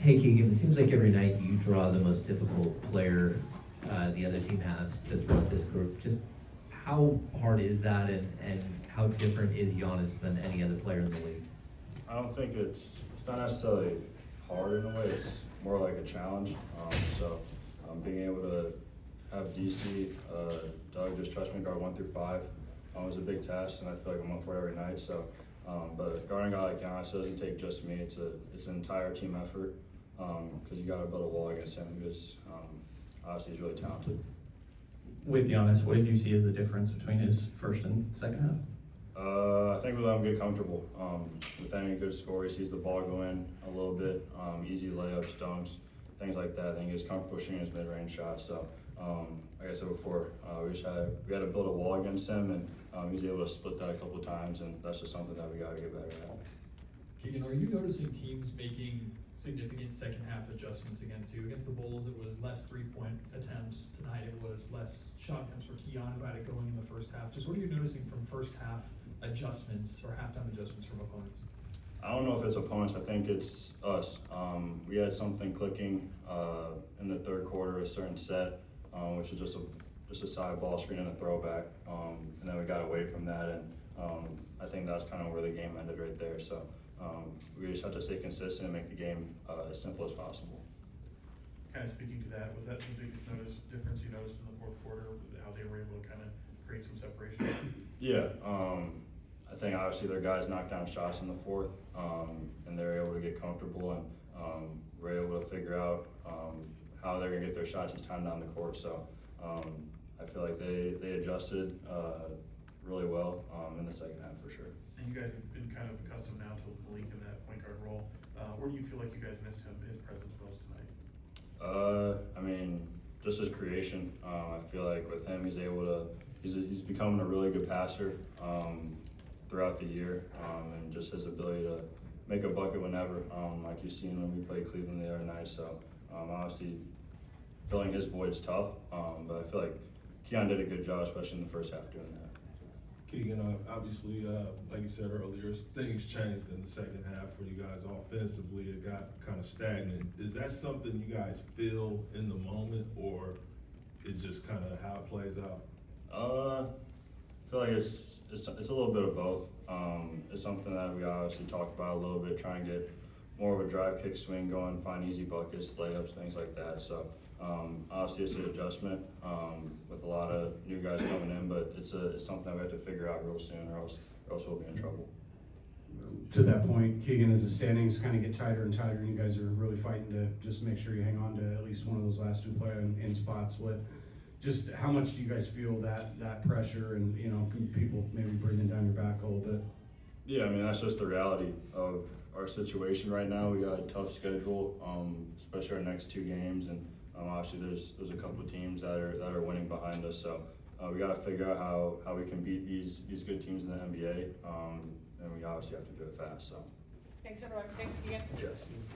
Hey Keegan, it seems like every night you draw the most difficult player the other team has to throw at this group. Just how hard is that, and how different is Giannis than any other player in the league? I don't think it's not necessarily hard in a way. It's more like a challenge. Being able to have DC, Doug just trust me, guard 1 through 5 was a big test, and I feel like I'm up for it every night. But guarding a guy like Giannis doesn't take just me. It's an entire team effort because you got to build a wall against him because obviously he's really talented. With Giannis, what did you see as the difference between his first and second half? I think we let him get comfortable. With any good score, he sees the ball go in a little bit, easy layups, dunks, things like that. I think he gets comfortable shooting his mid-range shots. So, like I said before, we had to build a wall against him, and he was able to split that a couple of times, and that's just something that we got to get better at. Keegan, are you noticing teams making significant second half adjustments against you? Against the Bulls, it was less 3-point attempts. Tonight, it was less shot attempts for Keon, who had it going in the first half. Just what are you noticing from first half adjustments or halftime adjustments from opponents? I don't know if it's opponents. I think it's us. We had something clicking in the third quarter, a certain set, which was just a side ball screen and a throwback, and then we got away from that, and I think that's kind of where the game ended right there. So we just have to stay consistent and make the game as simple as possible. Kind of speaking to that, was that the biggest difference you noticed in the fourth quarter, how they were able to kind of create some separation? Yeah, I think obviously their guys knocked down shots in the fourth, and they're able to get comfortable, and we're able to figure out how they're gonna get their shots each time down the court. So I feel like they adjusted really well in the second half for sure. And you guys have been kind of accustomed now to Malik in that point guard role. Where do you feel like you guys missed his presence most tonight? I mean, just his creation. I feel like with him, he's becoming a really good passer throughout the year, and just his ability to make a bucket whenever, like you've seen when we played Cleveland the other night. So honestly, filling his void's tough, but I feel like Keon did a good job, especially in the first half, doing that. Keegan, obviously, like you said earlier, things changed in the second half for you guys offensively. It got kind of stagnant. Is that something you guys feel in the moment, or it just kind of how it plays out? I feel like it's a little bit of both. It's something that we obviously talked about a little bit, trying to get more of a drive, kick, swing going, find easy buckets, layups, things like that. So obviously it's an adjustment with a lot of new guys coming in, but it's something that we have to figure out real soon, or else we'll be in trouble. To that point, Keegan, as the standings kind of get tighter and tighter, and you guys are really fighting to just make sure you hang on to at least one of those last two in spots, just how much do you guys feel that pressure, and can people maybe breathing down your back a little bit? Yeah, I mean, that's just the reality of our situation right now. We got a tough schedule, especially our next 2 games, and obviously there's a couple of teams that are winning behind us. So we got to figure out how we can beat these good teams in the NBA, and we obviously have to do it fast. So Thanks everyone. Thanks Keegan. yeah.